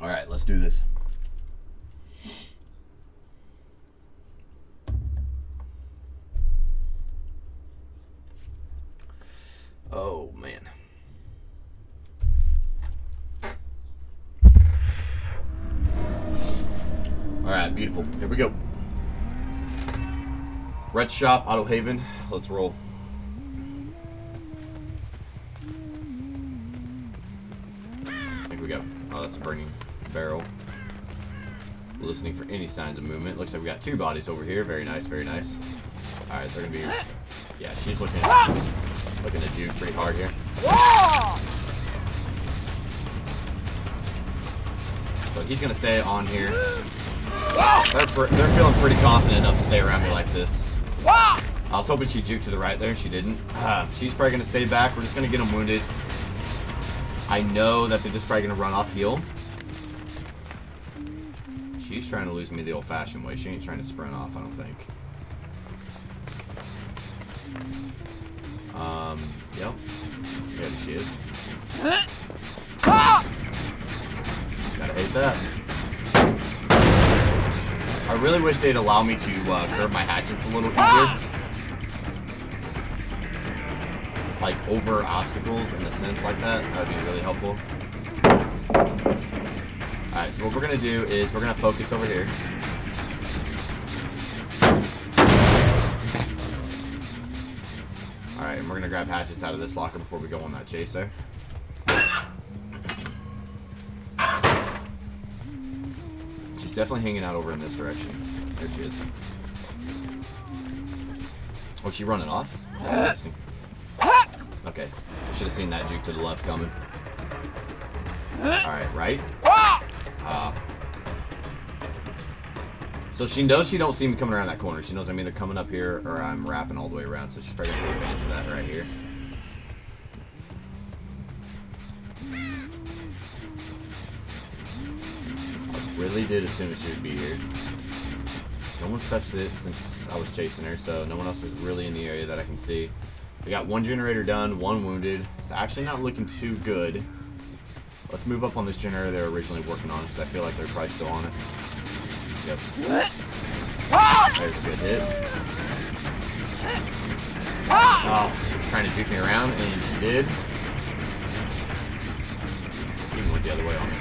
Alright, let's do this. Oh, man. Alright, beautiful. Here we go. Red Shop, Auto Haven. Let's roll. Here we go. Oh, that's a burning barrel. Listening for any signs of movement. Looks like we got two bodies over here. Very nice, very nice. Alright, they're gonna be... Yeah, she's looking to juke pretty hard here. So he's gonna stay on here. They're feeling pretty confident enough to stay around here like this. I was hoping she'd juke to the right there. She didn't. She's probably gonna stay back. We're just gonna get them wounded. I know that they're just probably gonna run off heal. She's trying to lose me the old-fashioned way. She ain't trying to sprint off, I don't think. Yep. There she is. Gotta hate that. I really wish they'd allow me to curve my hatchets a little easier. Like, over obstacles in a sense like that. That would be really helpful. Alright, so what we're going to do is we're going to focus over here. Alright, and we're going to grab hatchets out of this locker before we go on that chase there. She's definitely hanging out over in this direction. There she is. Oh, is she running off? That's interesting. Okay, I should have seen that juke to the left coming. Alright, right? So she knows she don't see me coming around that corner. She knows I'm either coming up here or I'm wrapping all the way around. So she's probably going to take advantage of that right here. I really did assume she would be here. No one's touched it since I was chasing her, so no one else is really in the area that I can see. We got one generator done, one wounded. It's actually not looking too good. Let's move up on this generator they were originally working on, because I feel like they're probably still on it. Yep. There's a good hit. Oh, she was trying to juke me around, and she did. She even went the other way on me.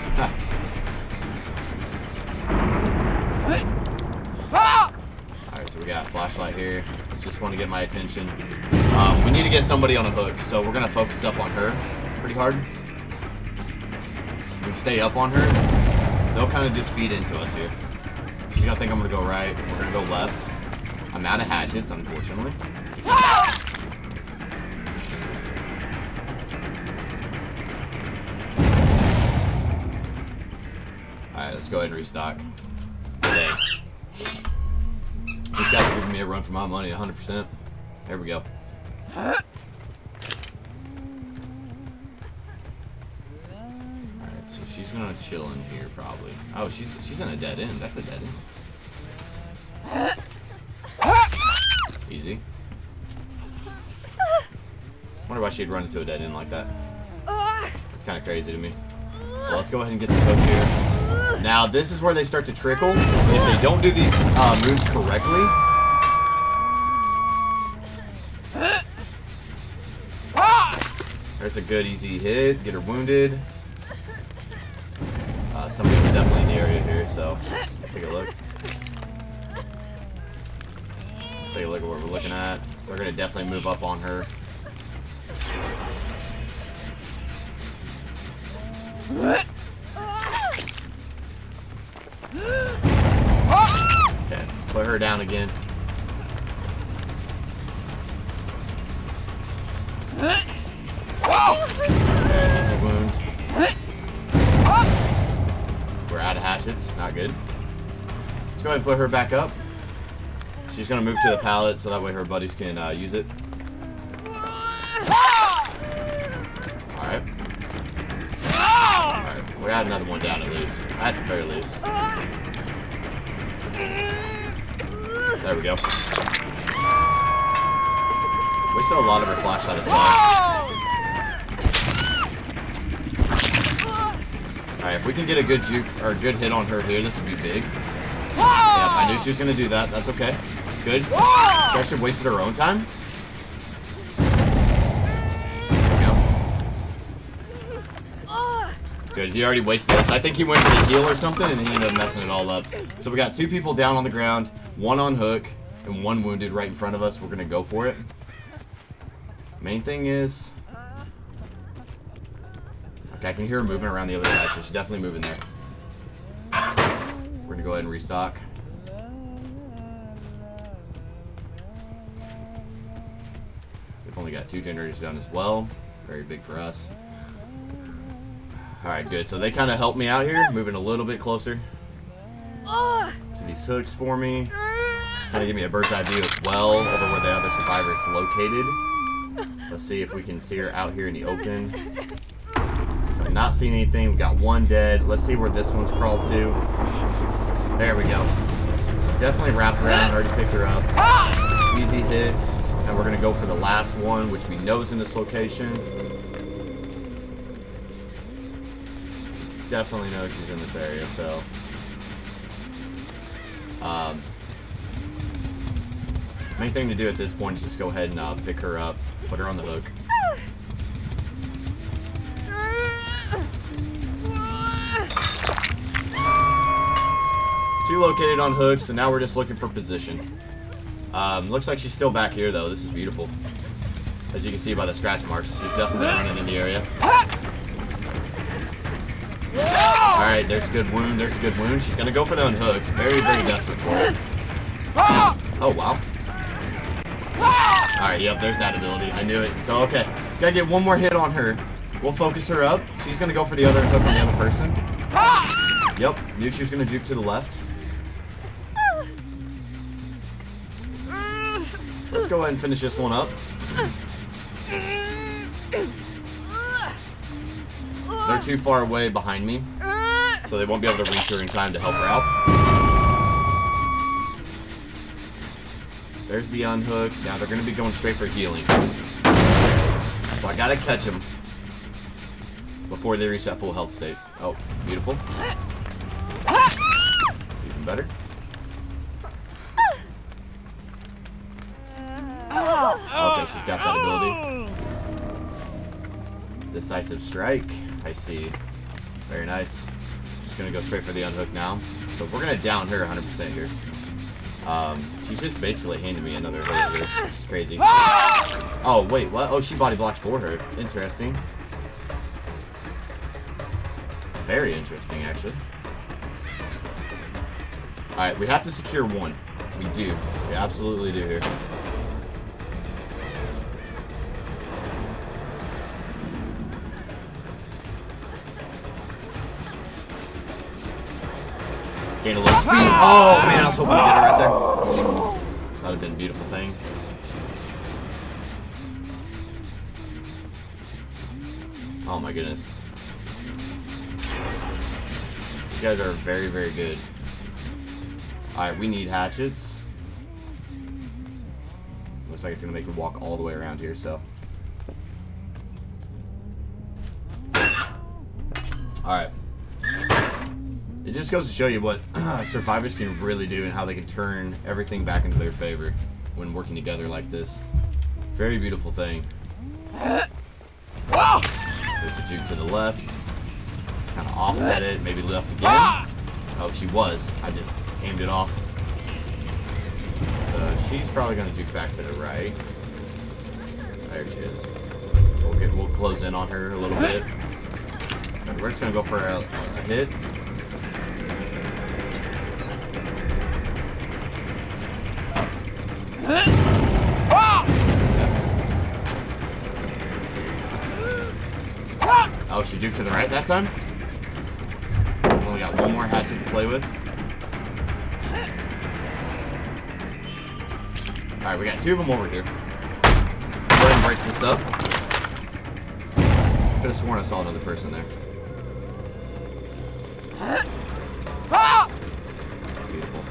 Alright, so we got a flashlight here. Just want to get my attention. We need to get somebody on a hook, so we're going to focus up on her pretty hard. We can stay up on her. They'll kind of just feed into us here. She's going to think I'm going to go right. We're going to go left. I'm out of hatchets, unfortunately. Alright, let's go ahead and restock. Today. These guys are giving me a run for my money, 100%. There we go. Alright, so she's gonna chill in here probably. Oh, she's in a dead end. That's a dead end. Easy. Wonder why she'd run into a dead end like that. That's kind of crazy to me. Well, let's go ahead and get the hook here. Now, this is where they start to trickle. If they don't do these moves correctly. There's a good easy hit. Get her wounded. Somebody was definitely in the area here, so let's take a look. Take a look at what we're looking at. They're going to definitely move up on her. Okay, put her down again. Okay, easy wound. We're out of hatchets, not good. Let's go ahead and put her back up. She's gonna move to the pallet so that way her buddies can use it. Alright. Alright, we had another one down at least. At the very least. There we go. We saw a lot of her flashlight as well. Alright, if we can get a good juke or a good hit on her here, this would be big. Yep, I knew she was going to do that. That's okay. Good. She actually wasted her own time. Good, he already wasted this. I think he went for the heal or something, and he ended up messing it all up. So we got 2 people down on the ground, 1 on hook, and 1 wounded right in front of us. We're going to go for it. Main thing is... Okay, I can hear her moving around the other side, so she's definitely moving there. We're going to go ahead and restock. We've only got 2 generators done as well. Very big for us. Alright, good. So they kind of helped me out here, moving a little bit closer to these hooks for me. Kind of give me a bird's eye view as well over where the other survivor is located. Let's see if we can see her out here in the open. I'm not seeing anything. We've got 1 dead. Let's see where this one's crawled to. There we go. Definitely wrapped around. Already picked her up. Easy hits. And we're going to go for the last one, which we know is in this location. Definitely know she's in this area, so main thing to do at this point is just go ahead and pick her up, put her on the hook. Two located on hooks, so now we're just looking for position. Looks like she's still back here though. This is beautiful, as you can see by the scratch marks. She's definitely running in the area. Alright, there's a good wound. There's a good wound. She's going to go for the unhooked. Very, very desperate for it. Oh, wow. Alright, yep, there's that ability. I knew it. So, okay. Gotta get 1 more hit on her. We'll focus her up. She's going to go for the other hook on the other person. Yep, knew she was going to juke to the left. Let's go ahead and finish this one up. They're too far away behind me, so they won't be able to reach her in time to help her out. There's the unhook. Now they're going to be going straight for healing. So I got to catch them before they reach that full health state. Oh, beautiful. Even better. Okay, she's got that ability. Decisive strike. I see. Very nice. Just gonna go straight for the unhook now. So we're gonna down her 100% here. She's just basically handing me another hit here. It's crazy. Oh wait, what? Oh, she body blocked for her. Interesting. Very interesting, actually. All right, we have to secure 1. We do. We absolutely do here. Gain a little speed. Oh, man, I was hoping to get her right there. That would have been a beautiful thing. Oh, my goodness. These guys are very, very good. Alright, we need hatchets. Looks like it's going to make me walk all the way around here, so. Alright. It just goes to show you what survivors can really do and how they can turn everything back into their favor when working together like this. Very beautiful thing. There's a juke to the left. Kind of offset it, maybe left again. Oh, she was. I just aimed it off. So she's probably going to juke back to the right. There she is. We'll close in on her a little bit. We're just going to go for a hit. Oh, she juked to the right that time? We've only got 1 more hatchet to play with. Alright, we got 2 of them over here. Go ahead and break this up. Could have sworn I saw another person there. Beautiful.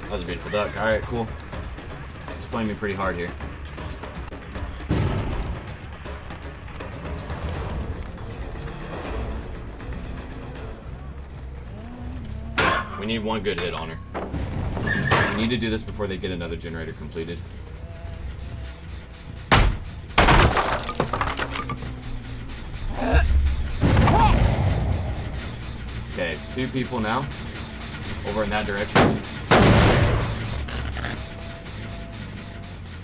That was a beautiful duck. Alright, cool. She's playing me pretty hard here. We need one good hit on her. We need to do this before they get another generator completed. Okay, 2 people now. Over in that direction.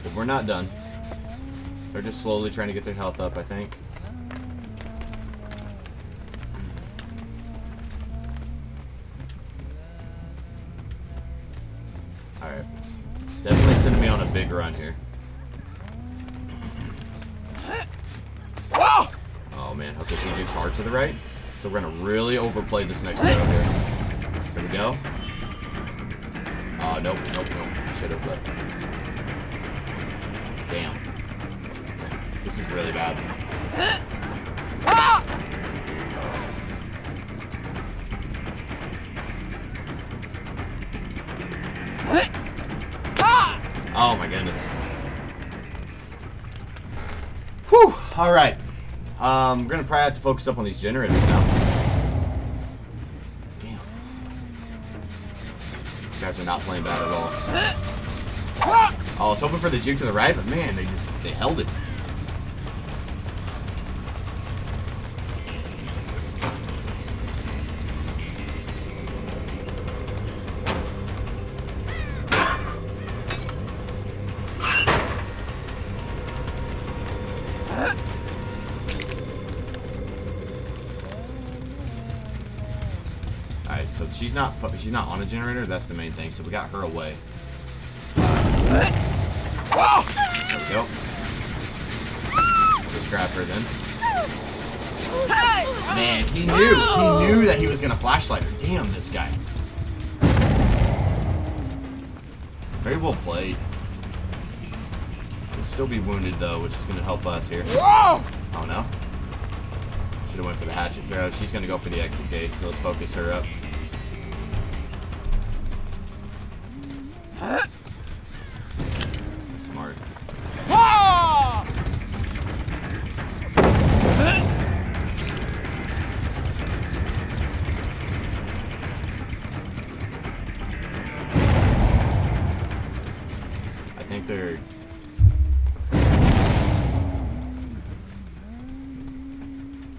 But we're not done. They're just slowly trying to get their health up, I think. Alright. Definitely sending me on a big run here. Oh man, okay, TJ's hard to the right. So we're gonna really overplay this next throw here. Here we go. Oh, nope. Should have, but... Damn. This is really bad. Oh my goodness. Whew! Alright. We're gonna probably have to focus up on these generators now. Damn. These guys are not playing bad at all. Oh, I was hoping for the juke to the right, but man, they held it. Alright, so she's not on a generator, that's the main thing, so we got her away. There we go. Just grab her then. Man, he knew that he was gonna flashlight her. Damn, this guy. Very well played. He'll still be wounded though, which is gonna help us here. Oh no. Should have went for the hatchet throw. She's gonna go for the exit gate, so let's focus her up. Smart. I think they're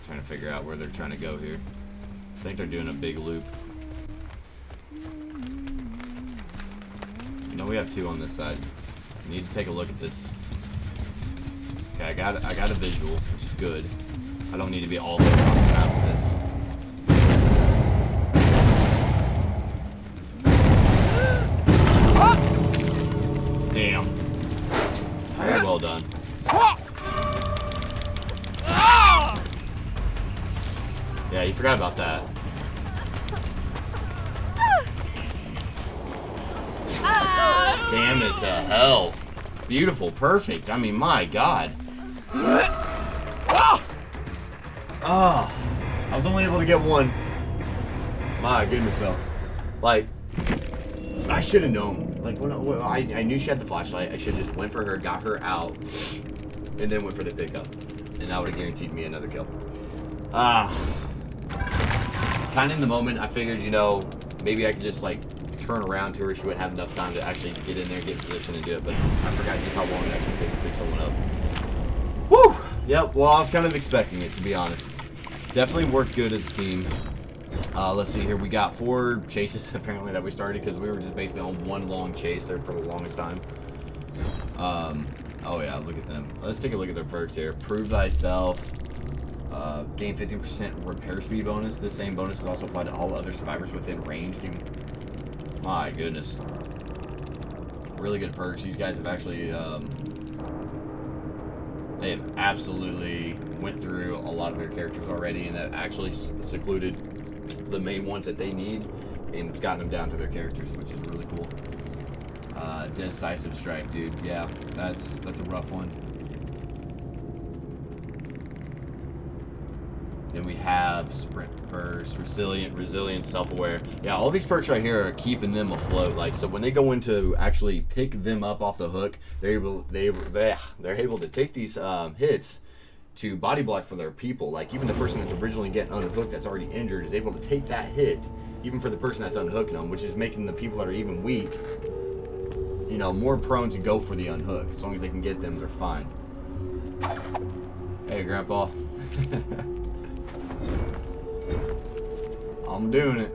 trying to figure out where they're trying to go here. I think they're doing a big loop. You know, we have 2 on this side. We need to take a look at this. Okay, I got a visual, which is good. I don't need to be all the way across the map for this. Damn. Very well done. Yeah, you forgot about that. Damn it to hell. Beautiful, perfect. I mean, my God. Oh, I was only able to get 1. My goodness, though. Like, I should have known. Like, when I knew she had the flashlight, I should have just went for her, got her out, and then went for the pickup. And that would have guaranteed me another kill. Kind of in the moment, I figured, you know, maybe I could just, like, turn around to her. She wouldn't have enough time to actually get in there, get in position, and do it. But I forgot just how long it actually takes to pick someone up. Woo! Yep, well, I was kind of expecting it, to be honest. Definitely worked good as a team. Let's see here. We got 4 chases, apparently, that we started, because we were just basically on one long chase there for the longest time. Oh, yeah, look at them. Let's take a look at their perks here. Prove thyself. Gain 15% repair speed bonus. This same bonus is also applied to all other survivors within range. My goodness. Really good perks. These guys have actually, they have absolutely went through a lot of their characters already and have actually secluded the main ones that they need and gotten them down to their characters, which is really cool. Decisive strike, dude. Yeah, that's a rough one. Then we have sprint burst, resilient, self-aware. Yeah, all these perks right here are keeping them afloat. Like, so when they go in to actually pick them up off the hook, they're able to take these hits to body block for their people. Like, even the person that's originally getting unhooked that's already injured is able to take that hit, even for the person that's unhooking them, which is making the people that are even weak, you know, more prone to go for the unhook. As long as they can get them, they're fine. Hey, Grandpa. I'm doing it.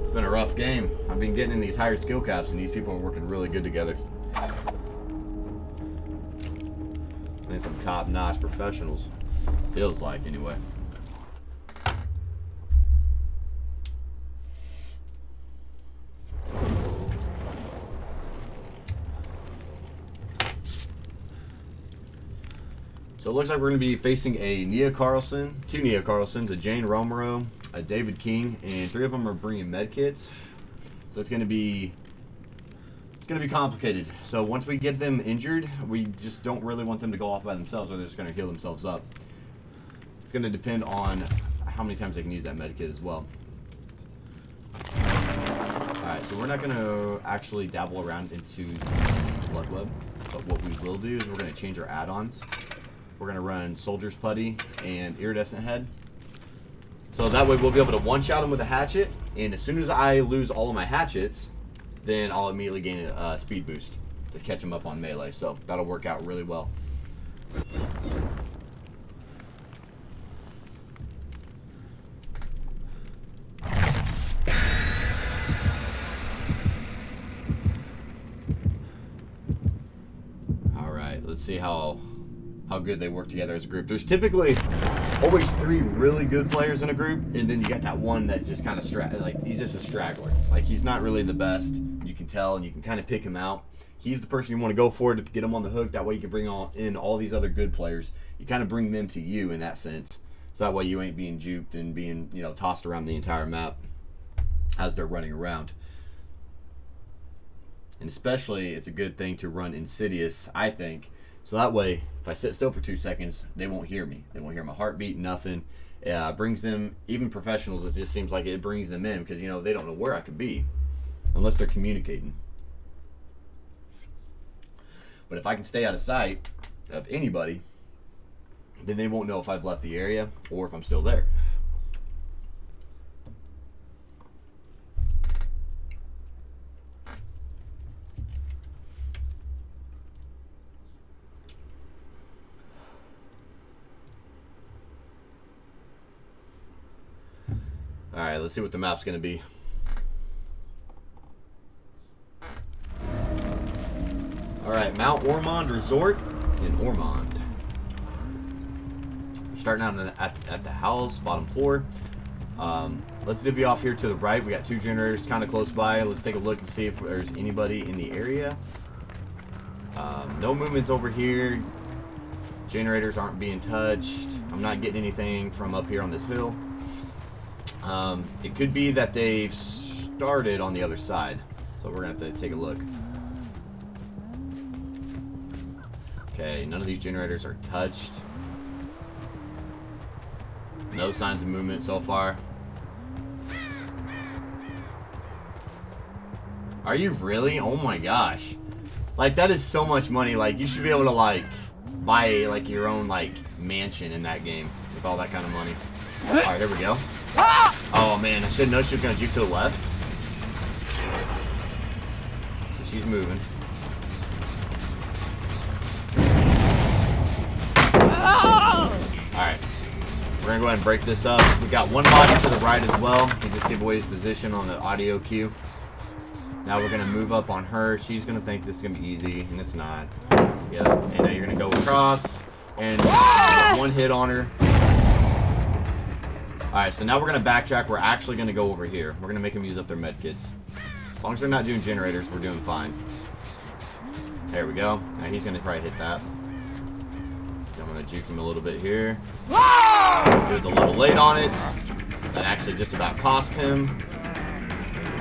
It's been a rough game. I've been getting in these higher skill caps, and these people are working really good together. And some top-notch professionals. Feels like, anyway. So it looks like we're going to be facing a Nia Carlson, 2 Nia Carlsons, a Jane Romero, a David King, and 3 of them are bringing medkits. So it's going to be complicated. So once we get them injured, we just don't really want them to go off by themselves, or they're just going to heal themselves up. It's going to depend on how many times they can use that medkit as well. Alright, so we're not going to actually dabble around into the Blood Web, but what we will do is we're going to change our add-ons. We're going to run Soldier's Putty and Iridescent Head. So that way we'll be able to one-shot them with a hatchet, and as soon as I lose all of my hatchets, then I'll immediately gain a speed boost to catch them up on melee. So that'll work out really well. Alright, let's see how good they work together as a group. There's typically always 3 really good players in a group, and then you got that one that just kind of like, he's just a straggler. Like, he's not really the best. You can tell, and you can kind of pick him out. He's the person you want to go for to get him on the hook. That way you can bring in all these other good players. You kind of bring them to you in that sense. So that way you ain't being juked and being, you know, tossed around the entire map as they're running around. And especially, it's a good thing to run Insidious, I think. So that way, if I sit still for 2 seconds, they won't hear me. They won't hear my heartbeat, nothing. Brings them, even professionals, it just seems like it brings them in because, you know, they don't know where I could be unless they're communicating. But if I can stay out of sight of anybody, then they won't know if I've left the area or if I'm still there. Alright, let's see what the map's going to be. Alright, Mount Ormond Resort in Ormond. We're starting out at the house, bottom floor. Let's divvy off here to the right. We got 2 generators kind of close by. Let's take a look and see if there's anybody in the area. No movements over here. Generators aren't being touched. I'm not getting anything from up here on this hill. It could be that they've started on the other side, so we're going to have to take a look. Okay, none of these generators are touched. No signs of movement so far. Are you really? Oh my gosh. Like, that is so much money. Like, you should be able to, like, buy, like, your own, like, mansion in that game with all that kind of money. Alright, here we go. Oh man, I should know she was gonna juke to the left. So she's moving. Alright. We're gonna go ahead and break this up. We got one body to the right as well. He just gave away his position on the audio cue. Now we're gonna move up on her. She's gonna think this is gonna be easy, and it's not. Yep. And now you're gonna go across and one hit on her. Alright, so now we're going to backtrack. We're actually going to go over here. We're going to make them use up their medkits. As long as they're not doing generators, we're doing fine. There we go. Now he's going to probably hit that. I'm going to juke him a little bit here. He was a little late on it. That actually just about cost him.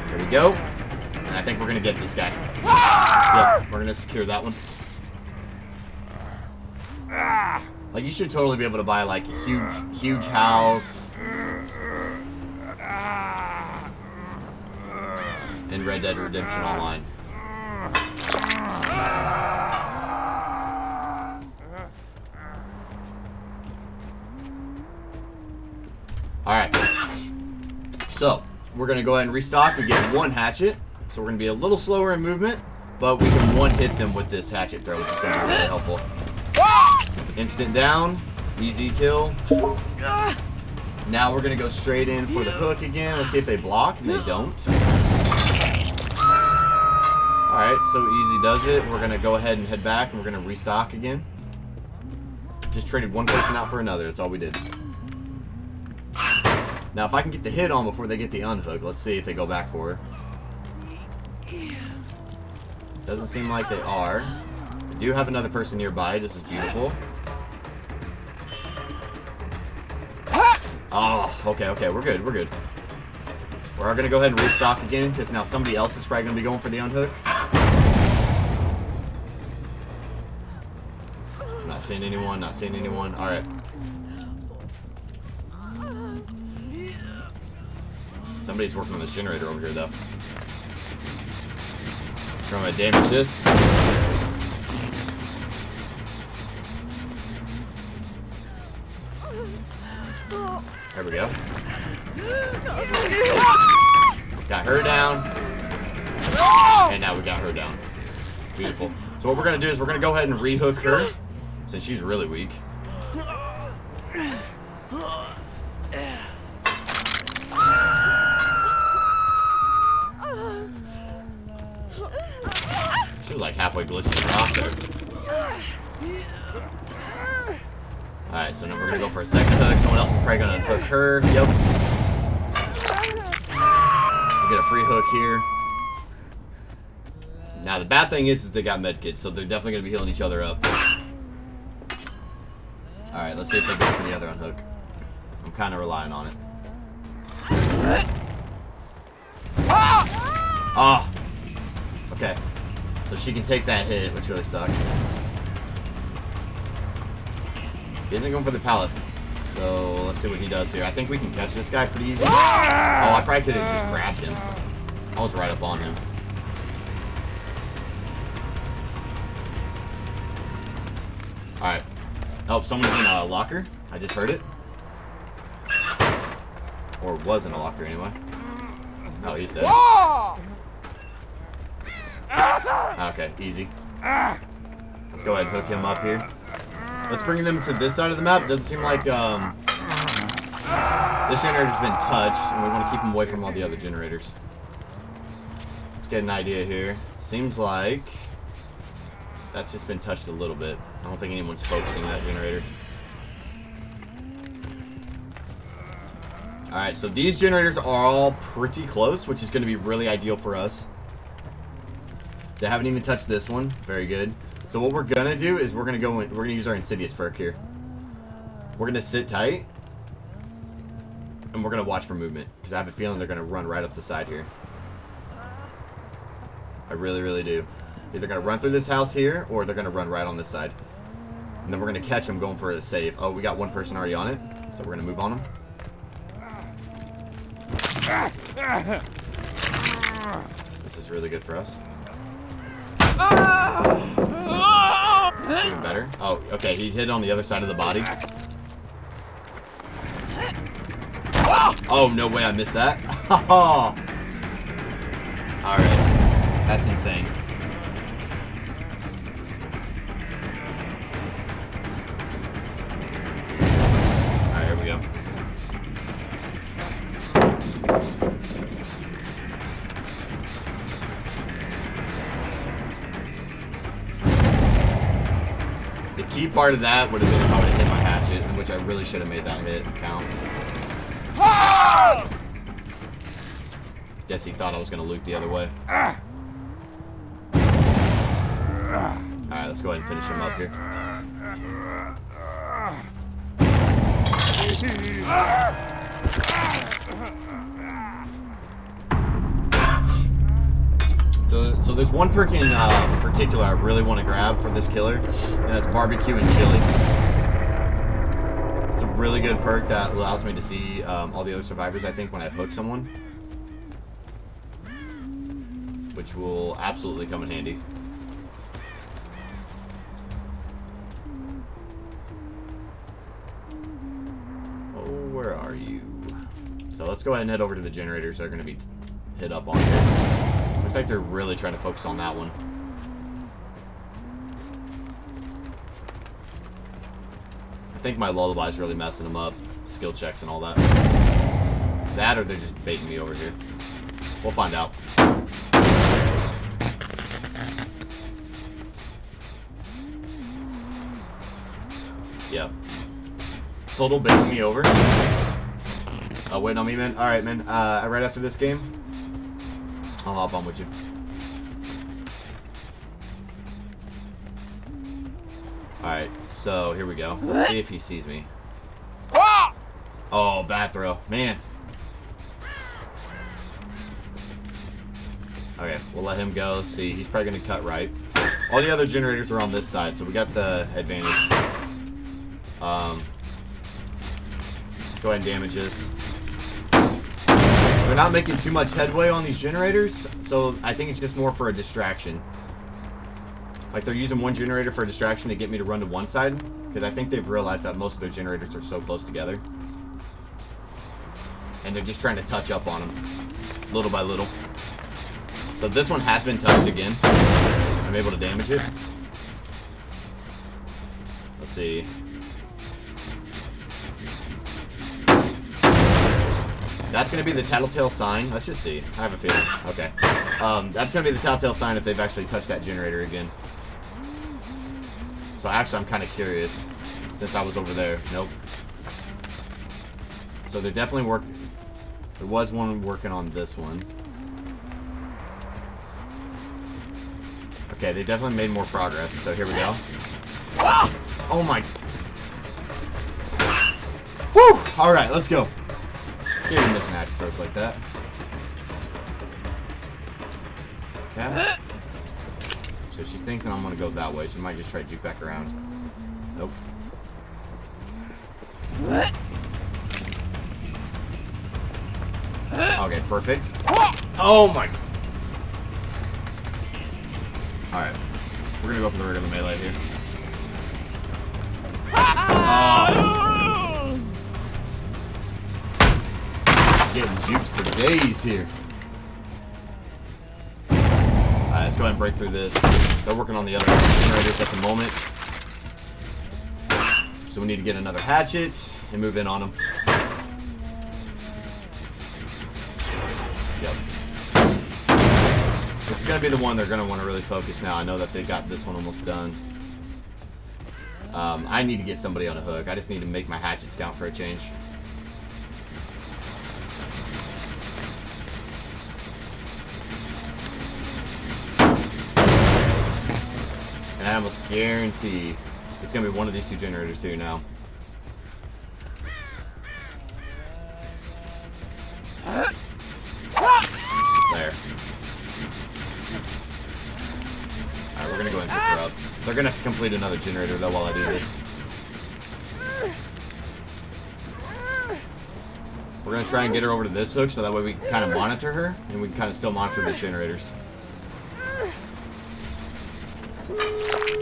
There we go. And I think we're going to get this guy. Yep, we're going to secure that one. Like, you should totally be able to buy, like, a huge house in Red Dead Redemption Online. So, we're going to go ahead and restock. We get 1 hatchet. So we're going to be a little slower in movement, but we can one-hit them with this hatchet throw, which is going to be really helpful. Instant down. Easy kill. Now we're going to go straight in for the hook again. Let's see if they block, and they don't. Alright, so easy does it. We're going to go ahead and head back, and we're going to restock again. Just traded one person out for another. That's all we did. Now, if I can get the hit on before they get the unhook, let's see if they go back for her. Doesn't seem like they are. I do have another person nearby. This is beautiful. Oh, okay, okay. We're good. We're good. We're going to go ahead and restock again, because now somebody else is probably going to be going for the unhook. Not seeing anyone. Not seeing anyone. All right. Somebody's working on this generator over here, though. Trying to damage this. There we go. Got her down. And now we got her down. Beautiful. So what we're going to do is we're going to go ahead and rehook her, since she's really weak. She was like halfway glistening off there. Alright, so now we're going to go for a second hook. Someone else is probably going to hook her. Yep. We'll get a free hook here. Now, the bad thing is they got medkits, so they're definitely going to be healing each other up. Alright, let's see if they go for the other unhook. I'm kind of relying on it. Ah! Oh. Okay. So she can take that hit, which really sucks. He isn't going for the pallet. So let's see what he does here. I think we can catch this guy pretty easy. Oh, I probably could have just grabbed him. I was right up on him. Alright. Oh, someone's in a locker. I just heard it. Or was in a locker anyway. Oh, he's dead. Okay, easy. Let's go ahead and hook him up here. Let's bring them to this side of the map. It doesn't seem like this generator's been touched, and we want to keep them away from all the other generators. Let's get an idea here. Seems like that's just been touched a little bit. I don't think anyone's focusing on that generator. Alright, so these generators are all pretty close, which is going to be really ideal for us. They haven't even touched this one. Very good. So what we're going to do is we're going to use our Insidious perk here. We're going to sit tight. And we're going to watch for movement. Because I have a feeling they're going to run right up the side here. I really, really do. Either going to run through this house here, or they're going to run right on this side. And then we're going to catch them going for a save. Oh, we got one person already on it. So we're going to move on them. This is really good for us. Even better. Oh, okay. He hit on the other side of the body. Oh, no way I missed that. Alright. That's insane. Alright, here we go. The key part of that would have been if I would have hit my hatchet, in which I really should have made that hit count. Guess he thought I was going to loot the other way. Alright, let's go ahead and finish him up here. So there's one perk in particular I really want to grab for this killer, and that's barbecue and chili. It's a really good perk that allows me to see all the other survivors, I think, when I hook someone. Which will absolutely come in handy. Oh, where are you? So let's go ahead and head over to the generators that are going to be hit up on here. Looks like they're really trying to focus on that one. I think my lullaby's really messing them up. Skill checks and all that. That or they're just baiting me over here. We'll find out. Yep. Total baiting me over. Oh, waiting on me, man? Alright, man. Right after this game, I'll hop on with you. Alright, so here we go. Let's see if he sees me. Oh, bad throw. Man. Okay, we'll let him go. Let's see. He's probably going to cut right. All the other generators are on this side, so we got the advantage. Let's go ahead and damage this. We're not making too much headway on these generators, so I think it's just more for a distraction. Like they're using one generator for a distraction to get me to run to one side, because I think they've realized that most of their generators are so close together. And they're just trying to touch up on them, little by little. So this one has been touched again. I'm able to damage it. Let's see. That's going to be the tattletale sign. Let's just see. I have a feeling. Okay. That's going to be the telltale sign if they've actually touched that generator again. So actually, I'm kind of curious since I was over there. Nope. So they're definitely working. There was one working on this one. Okay, they definitely made more progress. So here we go. Oh my. Woo! Alright, let's go. Can't even miss an axe throws like that. Yeah. So she's thinking I'm gonna go that way. She might just try to juke back around. Nope. Okay, perfect. Oh my. Alright. We're gonna go for the regular melee here. Oh. Getting juked for days here. Alright, let's go ahead and break through this. They're working on the other generators at the moment. So we need to get another hatchet and move in on them. Yep. This is going to be the one they're going to want to really focus now. I know that they got this one almost done. I need to get somebody on a hook. I just need to make my hatchets count for a change. And I almost guarantee it's going to be one of these two generators here now. There. Alright, we're going to go and pick her up. They're going to have to complete another generator, though, while I do this. We're going to try and get her over to this hook, so that way we can kind of monitor her, and we can kind of still monitor these generators.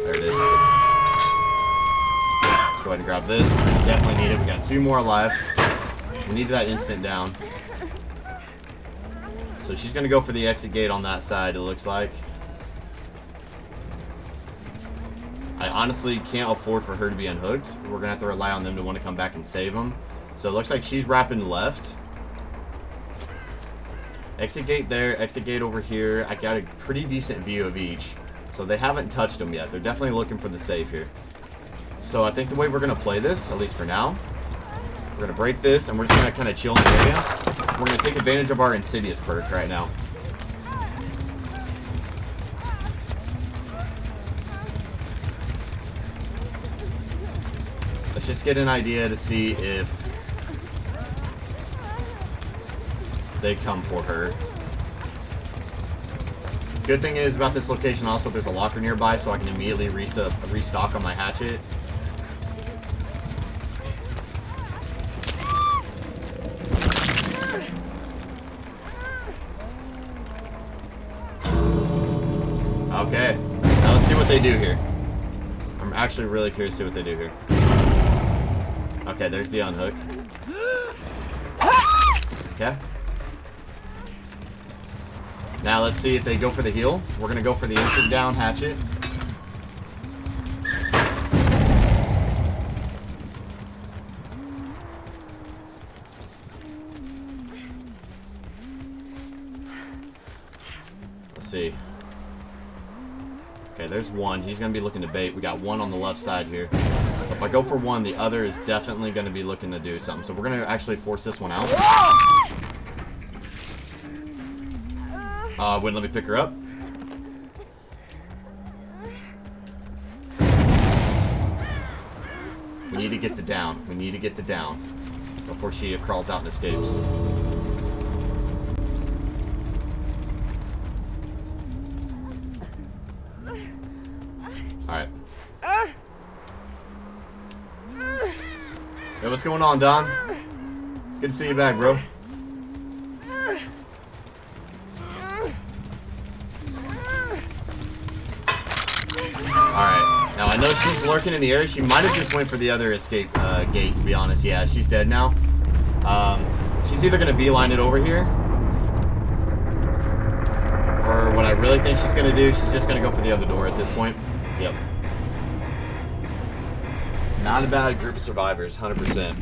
There it is. Let's go ahead and grab this. We definitely need it. We got 2 more alive. We need that instant down. So she's going to go for the exit gate on that side, it looks like. I honestly can't afford for her to be unhooked. We're going to have to rely on them to want to come back and save them. So it looks like she's wrapping left. Exit gate there, exit gate over here. I got a pretty decent view of each. So they haven't touched them yet. They're definitely looking for the save here. So I think the way we're going to play this, at least for now, we're going to break this and we're just going to kind of chill in the area. We're going to take advantage of our Insidious perk right now. Let's just get an idea to see if they come for her. Good thing is about this location also there's a locker nearby, so I can immediately restock on my hatchet. Okay, now let's see what they do here. I'm actually really curious to see what they do here. Okay, there's the unhook. Okay. Now let's see if they go for the heal. We're gonna go for the instant down hatchet. Let's see. Okay, there's one. He's gonna be looking to bait. We got one on the left side here. If I go for one, the other is definitely gonna be looking to do something. So we're gonna actually force this one out. Wouldn't let me pick her up. We need to get the down. We need to get the down before she crawls out and escapes. Alright. Hey, what's going on, Don? Good to see you back, bro. Alright. Now, I know she's lurking in the area. She might have just went for the other escape gate, to be honest. Yeah, she's dead now. She's either going to beeline it over here, or what I really think she's going to do, she's just going to go for the other door at this point. Yep. Not a bad group of survivors, 100%.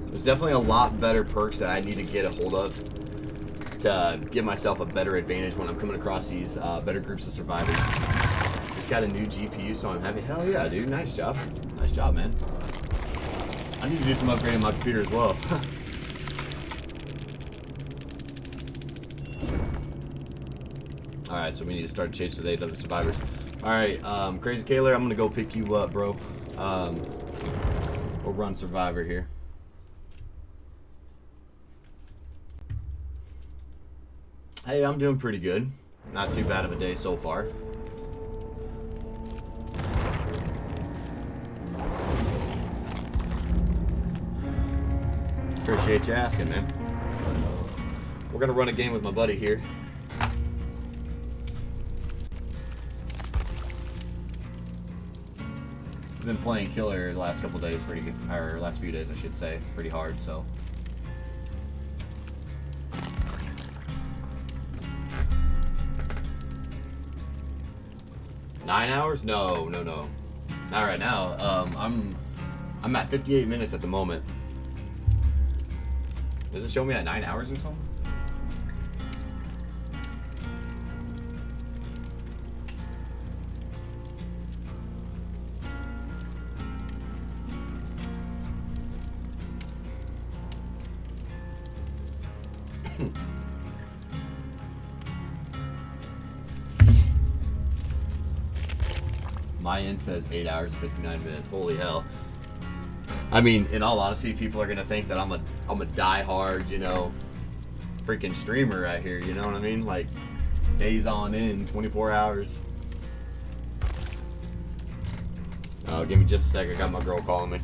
There's definitely a lot better perks that I need to get a hold of to give myself a better advantage when I'm coming across these better groups of survivors. Just got a new GPU, so I'm happy. Hell yeah, dude. Nice job. Nice job, man. I need to do some upgrading on my computer as well. Alright, so we need to start a chase with 8 other survivors. Alright, Crazy Kaler, I'm gonna go pick you up, bro. We'll run Survivor here. Hey, I'm doing pretty good. Not too bad of a day so far. Appreciate you asking, man. We're gonna run a game with my buddy here. Been playing Killer the last couple days pretty good, or last few days I should say, pretty hard, so. Nine hours? No. Not right now. I'm at 58 minutes at the moment. Does it show me at 9 hours or something? My end says 8 hours and 59 minutes. Holy hell. I mean, in all honesty, people are gonna think that I'm a die-hard, you know, freaking streamer right here, you know what I mean? Like, days on end, 24 hours. Oh, give me just a sec. I got my girl calling me.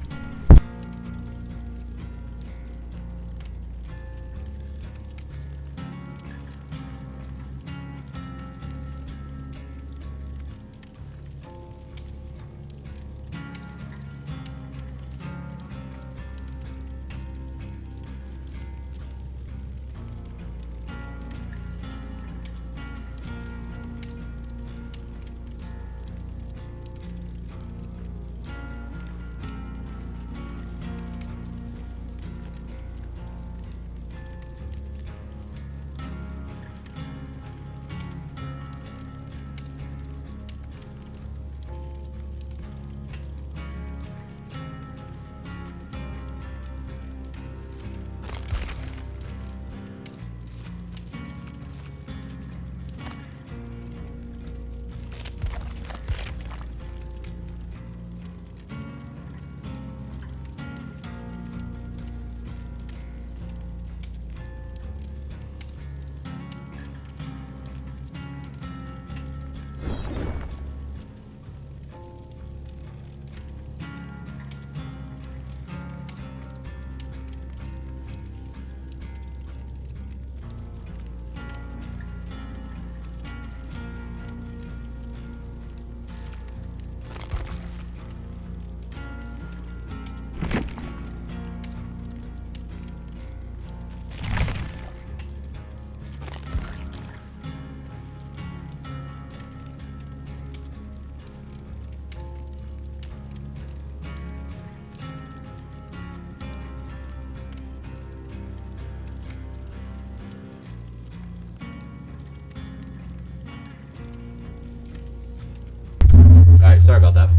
sorry about that.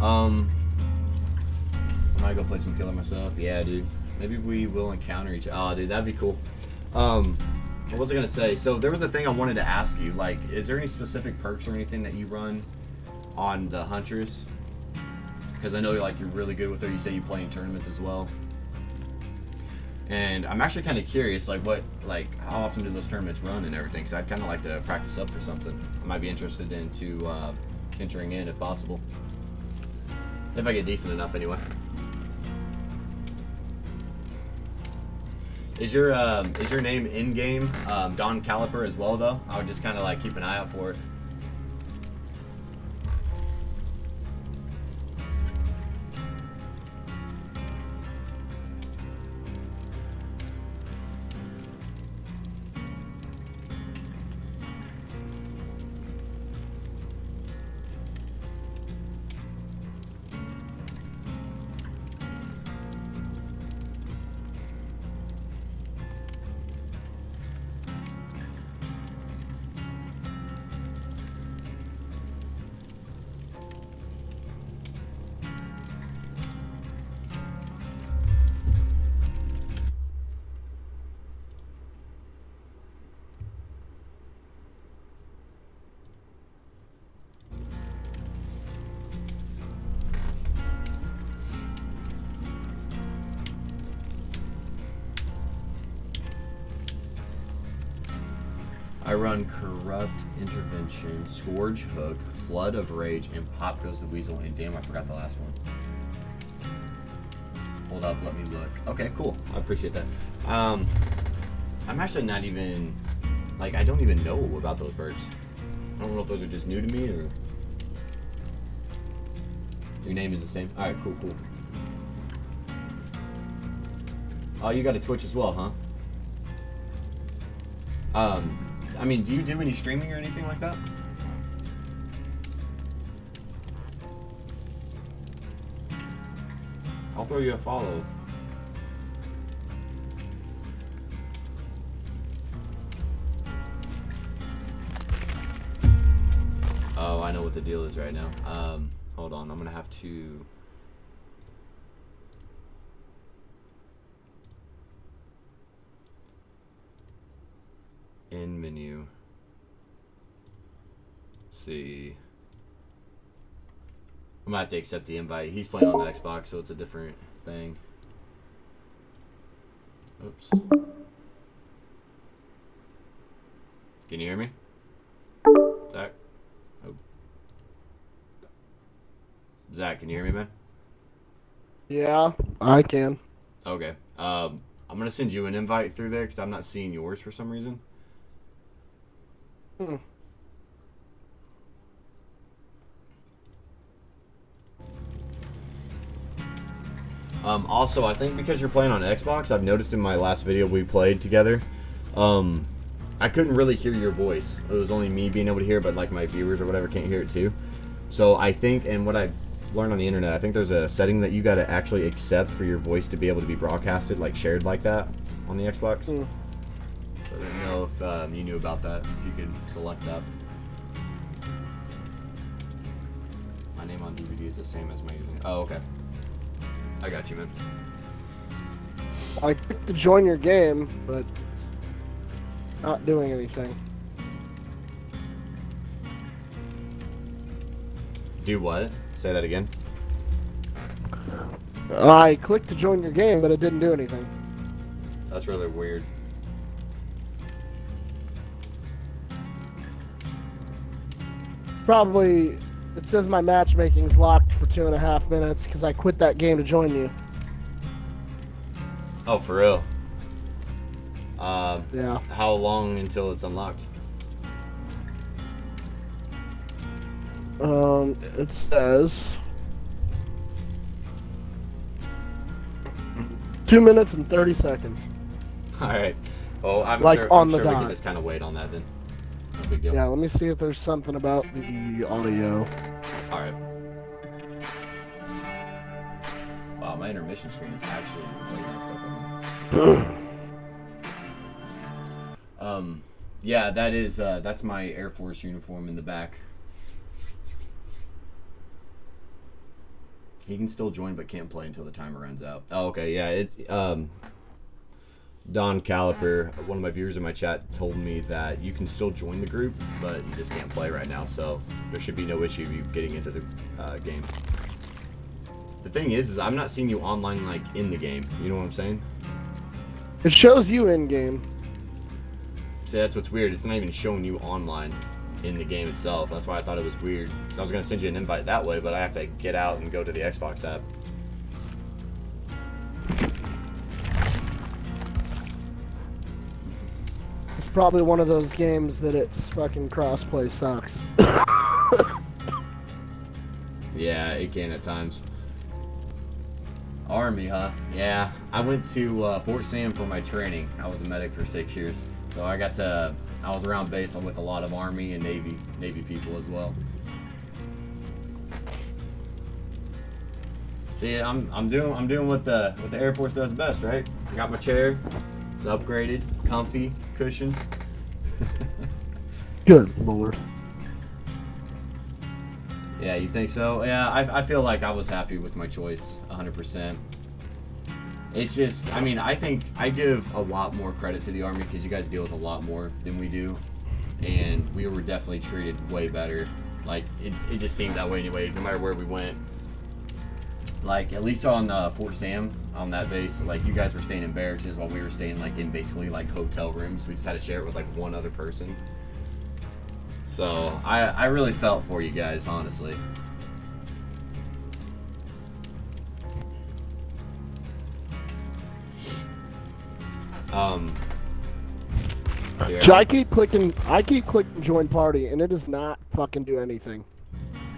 I might go play some killer myself. Yeah, dude. Maybe we will encounter each other. Oh, dude, that'd be cool. What was I gonna say? So there was a thing I wanted to ask you. Like, is there any specific perks or anything that you run on the Huntress? Because I know you're really good with her. You say you play in tournaments as well. And I'm actually kind of curious, how often do those tournaments run and everything? Because I'd kind of like to practice up for something. I might be interested into entering in if possible. If I get decent enough, anyway. Is your name in game Don Caliper as well though? I would just kind of keep an eye out for it. I run Corrupt Intervention, Scourge Hook, Flood of Rage, and Pop Goes the Weasel, and damn, I forgot the last one. Hold up, let me look. Okay, cool. I appreciate that. I'm actually not even, I don't even know about those birds. I don't know if those are just new to me, or... Your name is the same? Alright, cool. Oh, you got a Twitch as well, huh? Do you do any streaming or anything like that? I'll throw you a follow. Oh, I know what the deal is right now. Hold on, I'm gonna have to... In menu. Let's see. I'm gonna have to accept the invite. He's playing on the Xbox, so it's a different thing. Oops. Can you hear me? Zach? Oh. Zach, can you hear me, man? Yeah, I can. Okay. I'm gonna send you an invite through there because I'm not seeing yours for some reason. Also, I think because you're playing on Xbox, I've noticed in my last video we played together, I couldn't really hear your voice. It was only me being able to hear, but my viewers or whatever can't hear it too. So I think, and what I've learned on the internet, I think there's a setting that you got to actually accept for your voice to be able to be broadcasted, shared like that on the Xbox. So I didn't know if you knew about that, if you could select that. My name on DVD is the same as my username. Oh, okay. I got you, man. I clicked to join your game, but not doing anything. Do what? Say that again. I clicked to join your game, but it didn't do anything. That's really weird. Probably, it says my matchmaking's locked for 2.5 minutes because I quit that game to join you. Oh, for real? Yeah. How long until it's unlocked? It says 2 minutes and 30 seconds. Alright. Well, I'm Like sure, on I'm the sure we dot. can just kind of wait on that then. No big deal. Yeah, let me see if there's something about the audio. Alright. Wow, my intermission screen is actually way messed up on me. Yeah, that is, that's my Air Force uniform in the back. He can still join, but can't play until the timer runs out. Oh, okay, yeah. It's Don Caliper, one of my viewers in my chat, told me that you can still join the group, but you just can't play right now. So there should be no issue you getting into the game. The thing is I'm not seeing you online like in the game. You know what I'm saying? It shows you in game. See, that's what's weird. It's not even showing you online in the game itself. That's why I thought it was weird. So I was gonna send you an invite that way, but I have to get out and go to the Xbox app. It's probably one of those games that its fucking crossplay sucks. Yeah, it can at times. Army, huh? Yeah, I went to Fort Sam for my training. I was a medic for 6 years, so I was around base with a lot of Army and Navy people as well. See, I'm doing what the Air Force does best, right? I got my chair. It's upgraded, comfy, cushions. Good lord. Yeah, you think so? Yeah, I feel like I was happy with my choice, 100%. It's just, I mean, I think I give a lot more credit to the Army because you guys deal with a lot more than we do, and we were definitely treated way better. Like, it just seemed that way anyway, no matter where we went. Like, at least on Fort Sam, on that base, like, you guys were staying in barracks while we were staying, like, in basically, like, hotel rooms. We just had to share it with, like, one other person. So, I really felt for you guys, honestly. Here. So I keep clicking join party, and it does not fucking do anything.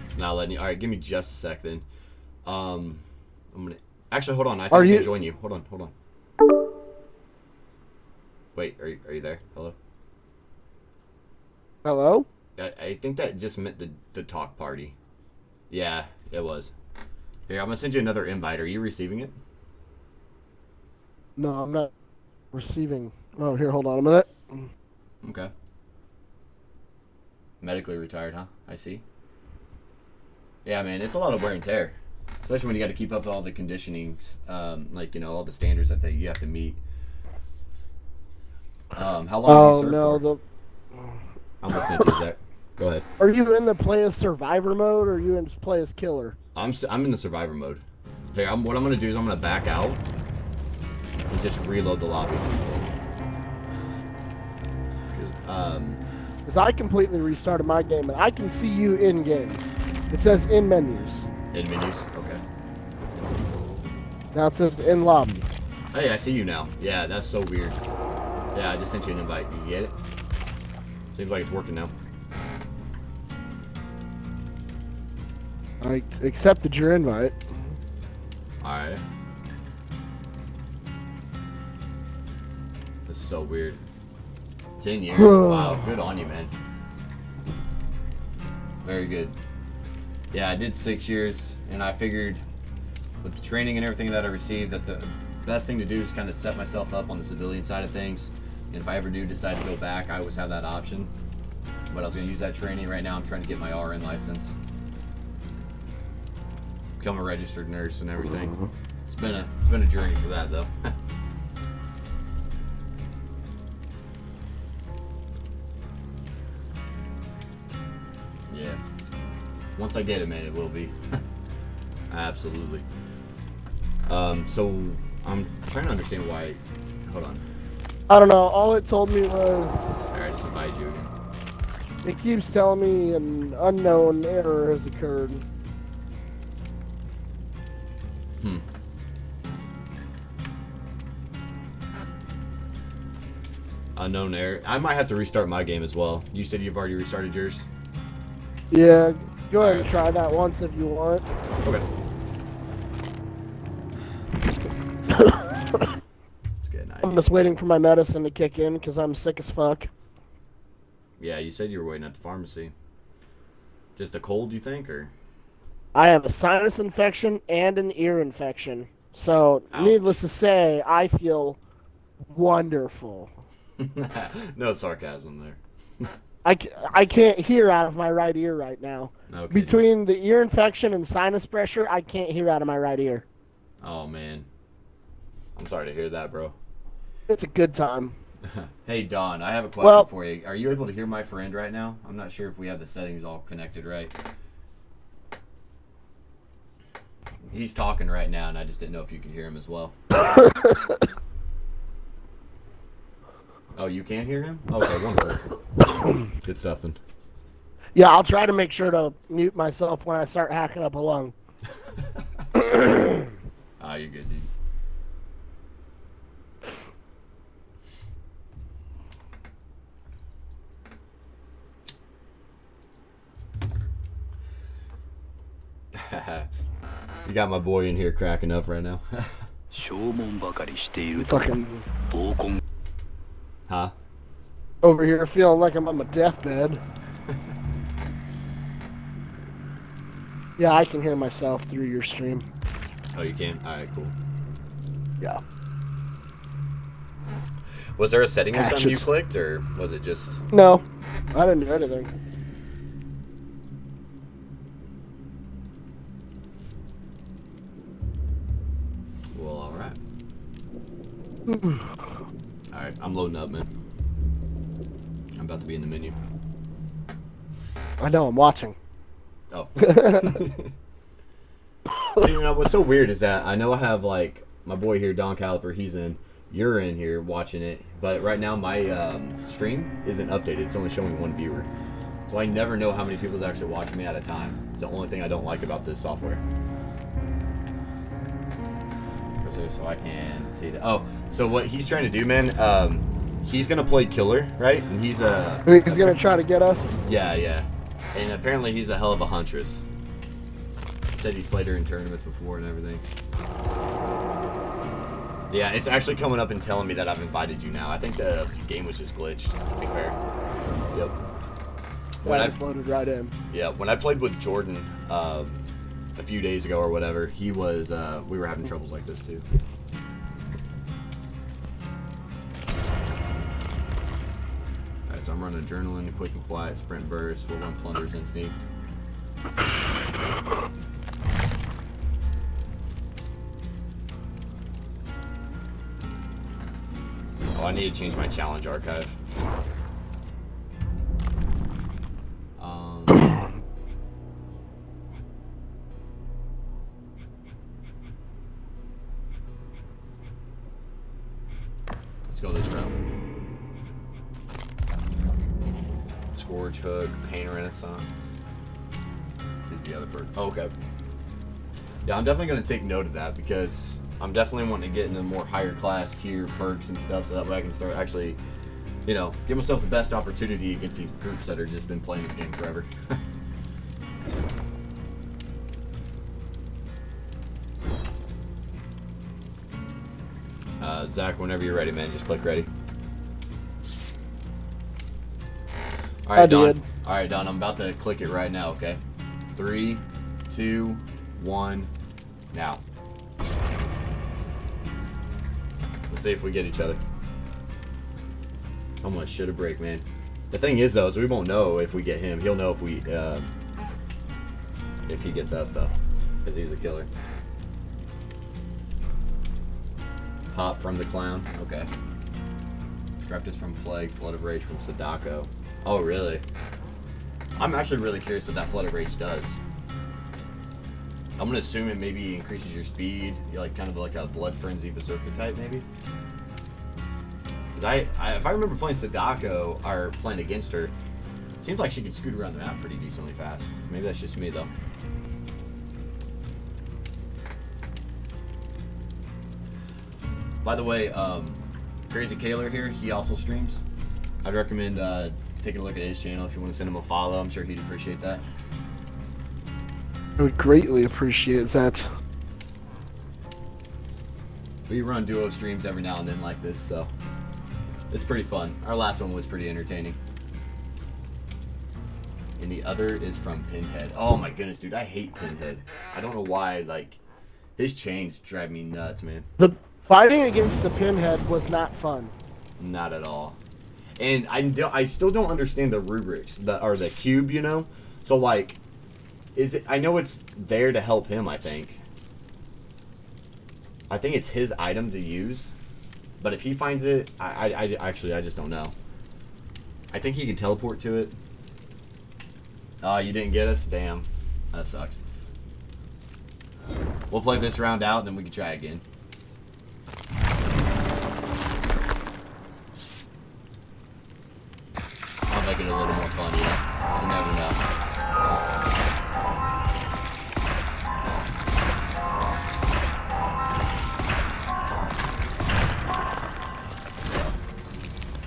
It's not letting you. All right, give me just a sec then. I'm gonna actually hold on. I think I can join you. Hold on. Wait, are you there? Hello. Hello? I think that just meant the talk party. Yeah, it was. Here, I'm gonna send you another invite. Are you receiving it? No, I'm not receiving. Oh, here, hold on a minute. Okay. Medically retired, huh? I see. Yeah, man, it's a lot of wear and tear, especially when you got to keep up with all the conditionings, like, you know, all the standards that you have to meet. How long do you serve for? I'm listening to you, Zach. Go ahead. Are you in the play as survivor mode, or are you in play as killer? I'm in the survivor mode. Here, what I'm gonna do is I'm gonna back out and just reload the lobby. Because I completely restarted my game, and I can see you in game. It says in menus. In menus, okay. Now it says in lobby. Hey, I see you now. Yeah, that's so weird. Yeah, I just sent you an invite. You get it? Seems like it's working now. I accepted your invite. Alright. This is so weird. 10 years? Wow, good on you, man. Very good. Yeah, I did 6 years, and I figured with the training and everything that I received that the best thing to do is kind of set myself up on the civilian side of things. And if I ever do decide to go back, I always have that option. But I was going to use that training. Right now I'm trying to get my RN license. Become a registered nurse and everything. It's been a journey for that, though. Yeah. Once I get it, man, it will be. Absolutely. So I'm trying to understand why. Hold on. I don't know. All it told me was. Alright, just invite you again. It keeps telling me an unknown error has occurred. Unknown error. I might have to restart my game as well. You said you've already restarted yours? Yeah, go ahead and try that once if you want. Okay. Let's get an idea. I'm just waiting for my medicine to kick in because I'm sick as fuck. Yeah, you said you were waiting at the pharmacy. Just a cold, you think, or? I have a sinus infection and an ear infection. So, Ouch. Needless to say, I feel wonderful. No sarcasm there. I can't hear out of my right ear right now. Okay. Between the ear infection and sinus pressure, I can't hear out of my right ear. Oh man, I'm sorry to hear that, bro. It's a good time. Hey Don, I have a question Well, for you. Are you able to hear my friend right now? I'm not sure if we have the settings all connected right. He's talking right now, and I just didn't know if you could hear him as well. Oh, you can hear him? Okay, wonderful. Good stuff then. yeah, I'll try to make sure to mute myself when I start hacking up a lung. Ah, you're good, dude. You got my boy in here cracking up right now. Fucking Huh? over here feeling like I'm on my deathbed. Yeah, I can hear myself through your stream. Oh, you can? Alright, cool. Yeah. Was there a setting or something you Hatchet. clicked, or was it just... No, I didn't do anything. Well, alright. Alright, I'm loading up, man. I'm about to be in the menu. I know, I'm watching. Oh. See, you know, what's so weird is that I know I have, like, my boy here, Don Caliper, he's in, you're in here watching it, but right now my stream isn't updated. It's only showing one viewer. So I never know how many people's actually watching me at a time. It's the only thing I don't like about this software. So I can see that. Oh, so what he's trying to do, man, he's going to play killer, right? And he's a... He's gonna try to get us? Yeah, yeah. And apparently he's a hell of a huntress. Said he's played her in tournaments before and everything. Yeah, it's actually coming up and telling me that I've invited you now. I think the game was just glitched, to be fair. Yep. When I floated right in. Yeah, when I played with Jordan a few days ago or whatever, he was, we were having troubles like this too. Alright, so I'm running Adrenaline, Quick and Quiet, Sprint Burst, we'll run Plunder's Instinct. Oh, I need to change my challenge archive. Let's go this route. Scourge Hook, Pain Renaissance is the other perk. Oh, okay. Yeah, I'm definitely going to take note of that because I'm definitely wanting to get into more higher class tier perks and stuff so that way I can start actually, you know, give myself the best opportunity against these groups that have just been playing this game forever. Zach, whenever you're ready, man, just click ready. All right, Don. All right, Don, I'm about to click it right now, okay? 3, 2, 1, now. Let's see if we get each other. Almost should have break, man. The thing is, though, is we won't know if we get him. He'll know if we, if he gets us, though, because he's a killer. Pop from the clown. Okay. Scraptus from Plague. Flood of Rage from Sadako. Oh, really? I'm actually really curious what that Flood of Rage does. I'm gonna assume it maybe increases your speed, like kind of like a Blood Frenzy Berserker type, maybe. Cause if I remember playing Sadako or playing against her, it seems like she could scoot around the map pretty decently fast. Maybe that's just me though. By the way, Crazy Kaler here, he also streams. I'd recommend taking a look at his channel if you want to send him a follow. I'm sure he'd appreciate that. I would greatly appreciate that. We run duo streams every now and then like this, so it's pretty fun. Our last one was pretty entertaining. And the other is from Pinhead. Oh my goodness, dude, I hate Pinhead. I don't know why, like, his chains drive me nuts, man. The fighting against the Pinhead was not fun. Not at all. And I still don't understand the rubrics, or the cube, you know? So, like, Is it? I know it's there to help him. I think it's his item to use, but if he finds it, I actually I just don't know. I think he can teleport to it. Oh, you didn't get us? Damn, that sucks. We'll play this round out, then we can try again. I'll make it a little more fun, yeah. You never know.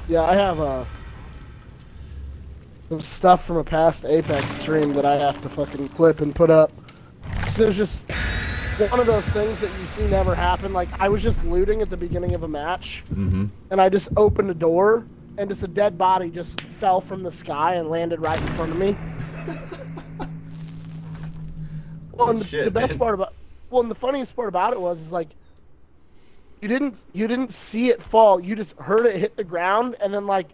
Yeah, I have some stuff from a past Apex stream that I have to fucking clip and put up. There's just one of those things that you see never happen. Like, I was just looting at the beginning of a match, and I just opened a door, and just a dead body just fell from the sky and landed right in front of me. Well, and the best part about, well, and the funniest part about it was, is like, you didn't see it fall. You just heard it hit the ground, and then like,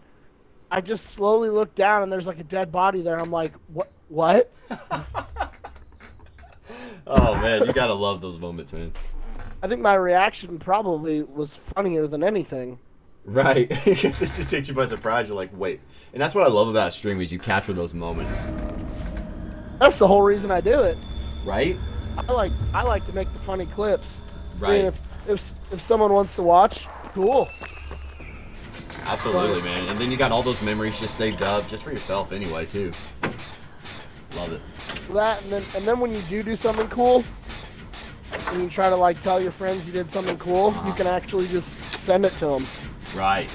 I just slowly looked down, and there's like a dead body there. I'm like, what? Oh man, you gotta love those moments, man. I think my reaction probably was funnier than anything. Right, because it just takes you by surprise. You're like, wait, and that's what I love about streaming is you capture those moments. That's the whole reason I do it. Right? I like to make the funny clips. Right. I mean, if someone wants to watch, cool. Absolutely, man. And then you got all those memories just saved up, just for yourself anyway, too. Love it. That and then when you do something cool, and you try to like tell your friends you did something cool, you can actually just send it to them. Right.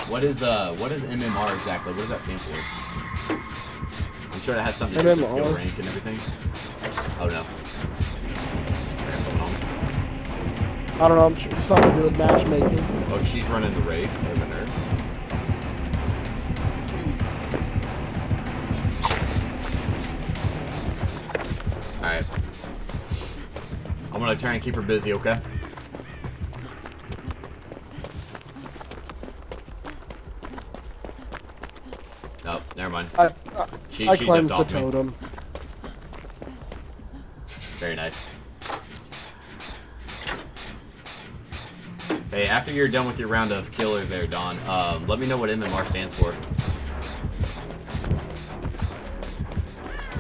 What is MMR exactly? What does that stand for? I'm sure that has something to do with the skill rank and everything. Oh no. I got something on. I don't know. I'm sure something to do with matchmaking. Oh, she's running the Wraith or the nurse. Alright. I'm gonna try and keep her busy, okay? Oh, never mind. She cleansed jumped off the totem. me. Very nice. Hey, after you're done with your round of killer there, Don, let me know what MMR stands for.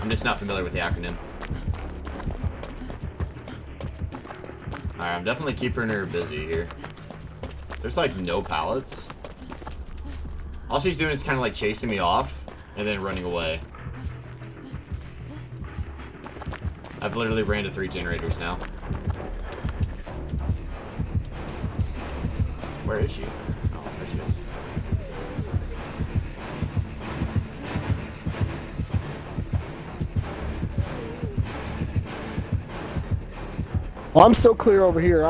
I'm just not familiar with the acronym. Alright, I'm definitely keeping her busy here. There's like no pallets. All she's doing is kind of like chasing me off and then running away. I've literally ran to 3 generators now. Where is she? Oh, there she is. Well, I'm so clear over here.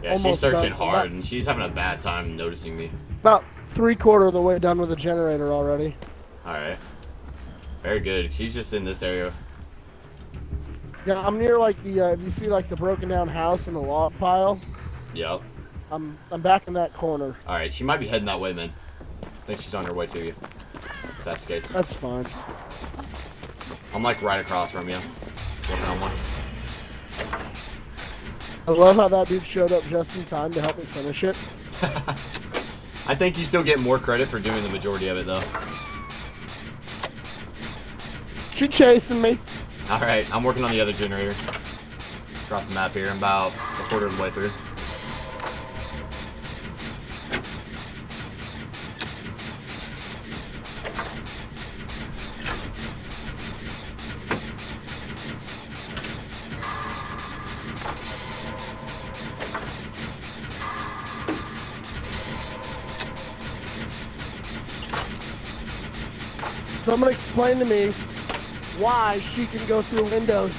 Yeah, she's searching hard, and she's having a bad time noticing me. About 3/4 of the way done with the generator already. Alright. Very good. She's just in this area. Yeah, I'm near like the, you see like the broken down house and the log pile? Yep. I'm back in that corner. Alright, she might be heading that way, man. I think she's on her way to you. If that's the case. That's fine. I'm like right across from you. Working on one. I love how that dude showed up just in time to help me finish it. I think you still get more credit for doing the majority of it, though. She chasing me. Alright, I'm working on the other generator. Across the map here. I'm about 1/4 of the way through. Someone explain to me why she can go through windows.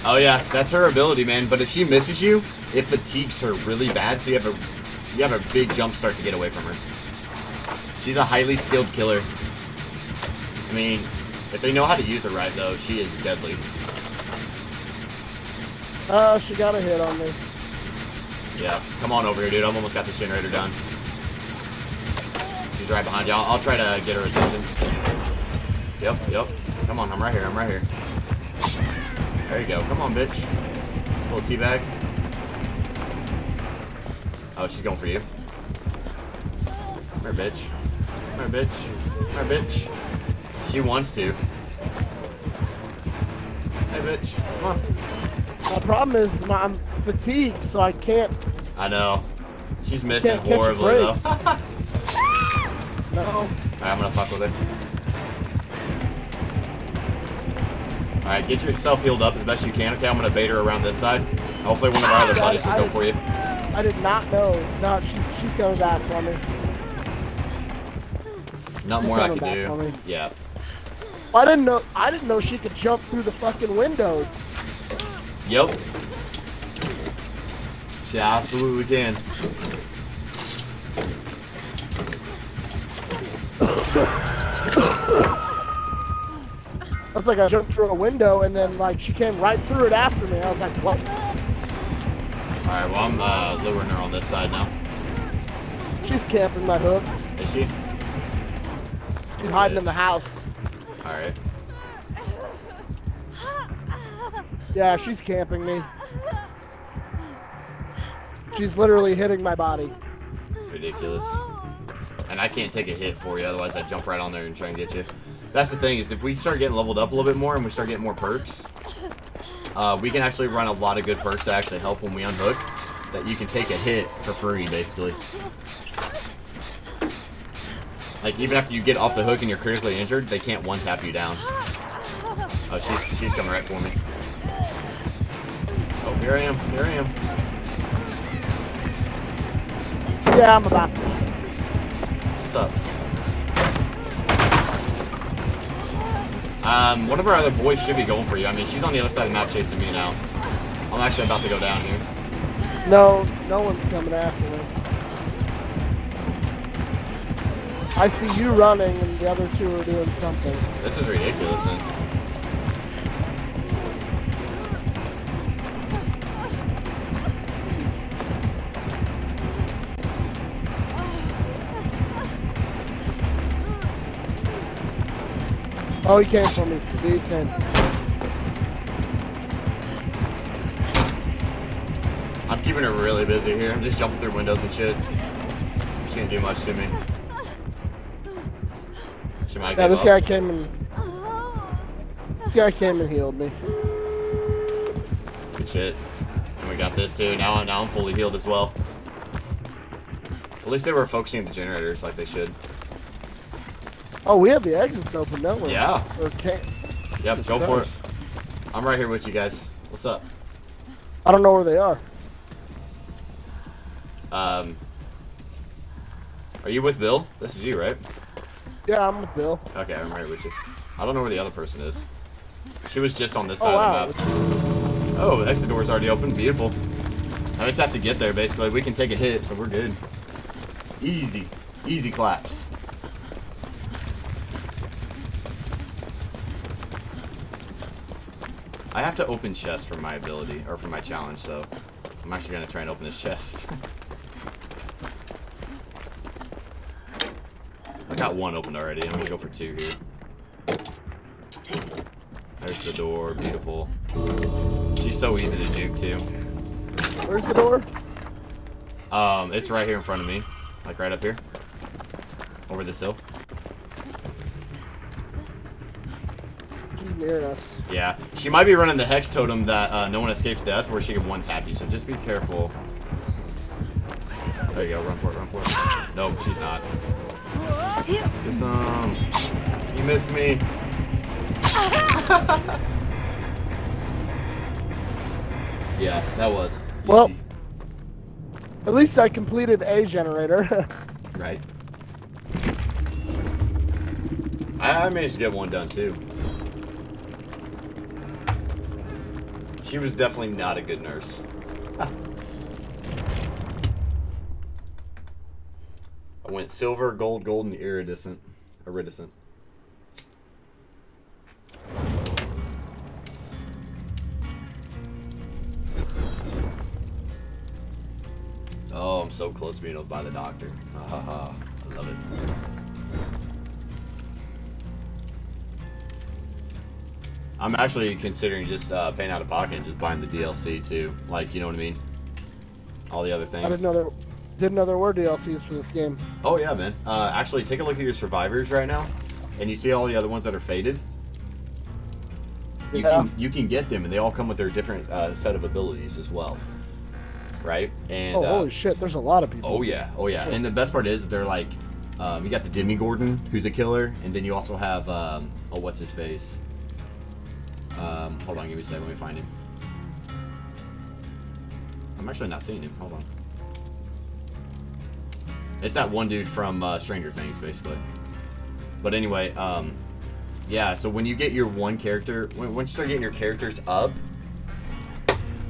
Oh yeah, that's her ability, man. But if she misses you, it fatigues her really bad, so you have a big jump start to get away from her. She's a highly skilled killer. I mean, if they know how to use her right, though, she is deadly. She got a hit on me. Yeah, come on over here, dude. I've almost got this generator done. She's right behind you. I'll try to get her attention. Yep. Come on, I'm right here, I'm right here. There you go. Come on, bitch. Little teabag. Oh, she's going for you. Come here, bitch. Come here, bitch. Come here, bitch. She wants to. Hey, bitch. Come on. My problem is I'm fatigued, so I can't. I know. She's missing Can't catch a horribly, though. break. No. Alright, I'm gonna fuck with her. Alright, get yourself healed up as best you can. Okay, I'm gonna bait her around this side. Hopefully one of our other buddies will go for you. I did not know. No, she's coming back for me. Not more I can do. Yeah. I didn't know she could jump through the fucking windows. Yep. She absolutely can. That's like I jumped through a window and then like she came right through it after me. I was like, what? Alright, well I'm luring her on this side now. She's camping my hook. Is she? She's hiding in the house. Alright. Yeah, she's camping me. She's literally hitting my body. Ridiculous. And I can't take a hit for you, otherwise I'd jump right on there and try and get you. That's the thing, is if we start getting leveled up a little bit more and we start getting more perks, we can actually run a lot of good perks that actually help when we unhook, that you can take a hit for free, basically. Like, even after you get off the hook and you're critically injured, they can't one-tap you down. Oh, she's coming right for me. Oh, here I am, here I am. Yeah, I'm about to. What's up? One of our other boys should be going for you. I mean, she's on the other side of the map chasing me now. I'm actually about to go down here. No one's coming after me. I see you running and the other two are doing something. This is ridiculous, then. Oh, he came for me. Decent. I'm keeping her really busy here. I'm just jumping through windows and shit. She can't do much to me. She might Yeah, give this up. guy came and healed me. Good shit. And we got this too. Now I'm fully healed as well. At least they were focusing on the generators like they should. Oh, we have the exits open, don't we? Yeah. Or can't. Yep, go for it. I'm right here with you guys. What's up? I don't know where they are. Are you with Bill? This is you, right? Yeah, I'm with Bill. Okay, I'm right with you. I don't know where the other person is. She was just on this side wow. of the map. Oh, the exit door's already open. Beautiful. I just have to get there, basically. We can take a hit, so we're good. Easy. Easy claps. I have to open chests for my ability, or for my challenge, so I'm actually going to try and open this chest. I got one opened already. I'm going to go for two here. There's the door. Beautiful. She's so easy to juke, too. Where's the door? It's right here in front of me. Like right up here. Over this hill. She's near us. Yeah. She might be running the hex totem that no one escapes death, where she can one-tap you, so just be careful. There you go. Run for it, run for it. Nope, she's not. Get some. You missed me. Yeah, that was easy. Well, at least I completed a generator. Right. I managed to get one done too. She was definitely not a good nurse. I went silver, gold, golden, iridescent. Iridescent. Oh, I'm so close to being able to buy the doctor. Ah, I love it. I'm actually considering just paying out of pocket and just buying the DLC too. Like, you know what I mean? All the other things. I didn't know there were DLCs for this game. Oh yeah, man. Actually, take a look at your survivors right now, and you see all the other ones that are faded. You can get them, and they all come with their different set of abilities as well, right? And holy shit! There's a lot of people. Oh yeah. And the best part is they're like, you got the Demigorgon, who's a killer, and then you also have what's his face? Hold on, give me a second. Let me find him. I'm actually not seeing him. Hold on. It's that one dude from Stranger Things, basically. But anyway, yeah, so when you get your one character, once you start getting your characters up,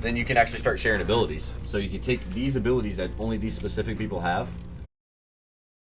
then you can actually start sharing abilities. So you can take these abilities that only these specific people have,